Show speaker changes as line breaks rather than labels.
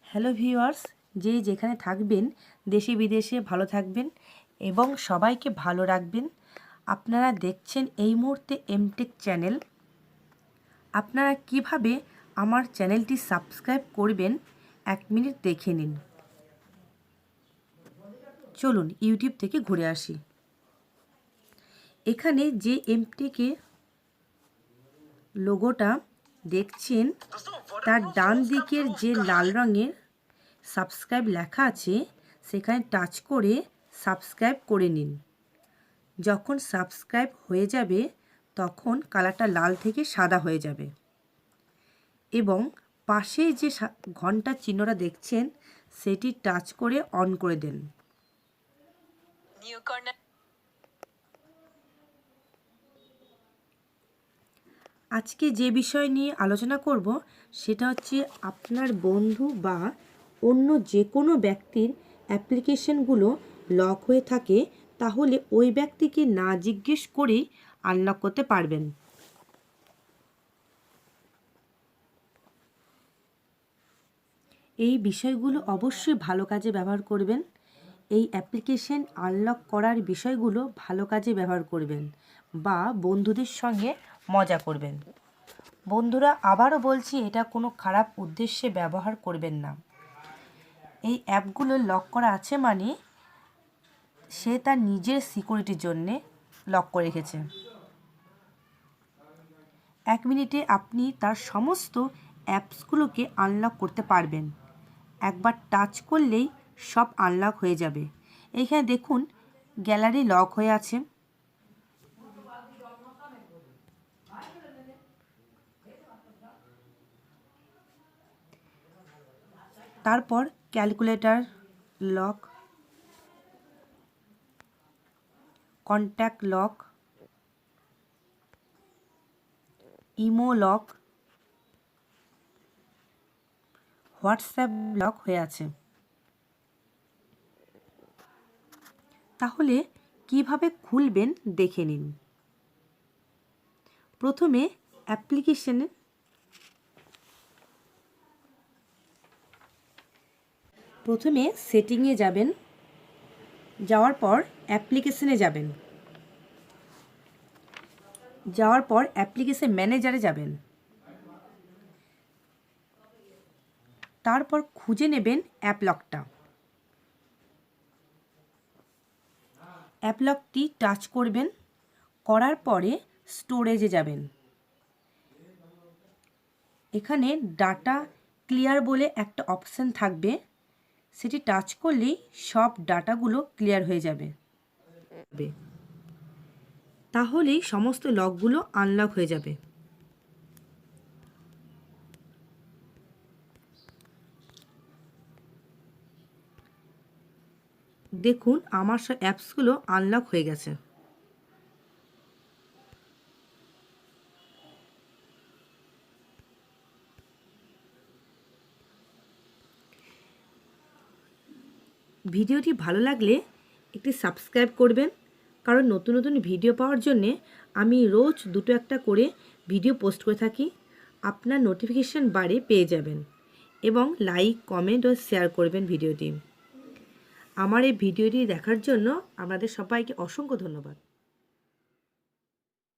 Hello viewers, যে যেখানে থাকবেন দেশে বিদেশে ভালো থাকবেন এবং সবাইকে ভালো রাখবেন। আপনারা দেখছেন এই মুহূর্তে এমটেক চ্যানেল। আপনারা কিভাবে আমার চ্যানেলটি সাবস্ক্রাইব করবেন 1 মিনিট দেখে নিন। চলুন ইউটিউব থেকে ঘুরে আসি। এখানে যে এমটেকে লোগোটা দেখছেন তার ডান দিকের যে লাল রঙের সাবস্ক্রাইব লেখা আছে সেখানে টাচ করে সাবস্ক্রাইব করে নিন। যখন সাবস্ক্রাইব হয়ে যাবে তখন কালারটা লাল থেকে সাদা হয়ে যাবে এবং পাশে যে ঘন্টার চিহ্নটা দেখছেন সেটি টাচ করে অন করে দেন। আজকে যে বিষয় নিয়ে আলোচনা করব সেটা হচ্ছে আপনার বন্ধু বা অন্য যে কোনো ব্যক্তির অ্যাপ্লিকেশনগুলো লক হয়ে থাকে তাহলে ওই ব্যক্তিকে না জিজ্ঞেস করেই আনলক করতে পারবেন। এই বিষয়গুলো অবশ্যই ভালো কাজে ব্যবহার করবেন। এই অ্যাপ্লিকেশন আনলক করার বিষয়গুলো ভালো কাজে ব্যবহার করবেন বা বন্ধুদের সঙ্গে মজা করবেন। বন্ধুরা, আবারও বলছি, এটা কোনো খারাপ উদ্দেশ্যে ব্যবহার করবেন না। এই অ্যাপগুলো লক করা আছে মানে সে তার নিজের সিকিউরিটির জন্যে লক করে রেখেছে। 1 মিনিটে আপনি তার সমস্ত অ্যাপসগুলোকে আনলক করতে পারবেন। একবার টাচ করলেই সব আনলক হয়ে যাবে। এইখানে দেখুন গ্যালারি লক হয়ে আছে। তারপর calculator lock, contact lock, imo lock, WhatsApp lock হয়ে আছে। তাহলে কিভাবে খুলবেন দেখে নিন। প্রথমে সেটিংয়ে যাবেন, যাওয়ার পর অ্যাপ্লিকেশনে যাবেন, যাওয়ার পর অ্যাপ্লিকেশন ম্যানেজারে যাবেন। তারপর খুঁজে নেবেন অ্যাপ লকটা। অ্যাপ লকটি টাচ করবেন, করার পরে স্টোরেজে যাবেন। এখানে ডাটা ক্লিয়ার বলে একটা অপশান থাকবে, সেটি টাচ করলেই সব ডাটাগুলো ক্লিয়ার হয়ে যাবে। তাহলেই সমস্ত লকগুলো আনলক হয়ে যাবে। দেখুন আমার সব অ্যাপসগুলো আনলক হয়ে গেছে। ভিডিওটি ভালো লাগলে একটি সাবস্ক্রাইব করবেন, কারণ নতুন নতুন ভিডিও পাওয়ার জন্যে আমি রোজ 2-1 করে ভিডিও পোস্ট করে থাকি। আপনার নোটিফিকেশান বারে পেয়ে যাবেন এবং লাইক, কমেন্ট ও শেয়ার করবেন ভিডিওটি। আমার এই ভিডিওটি দেখার জন্য আপনাদের সবাইকে অসংখ্য ধন্যবাদ।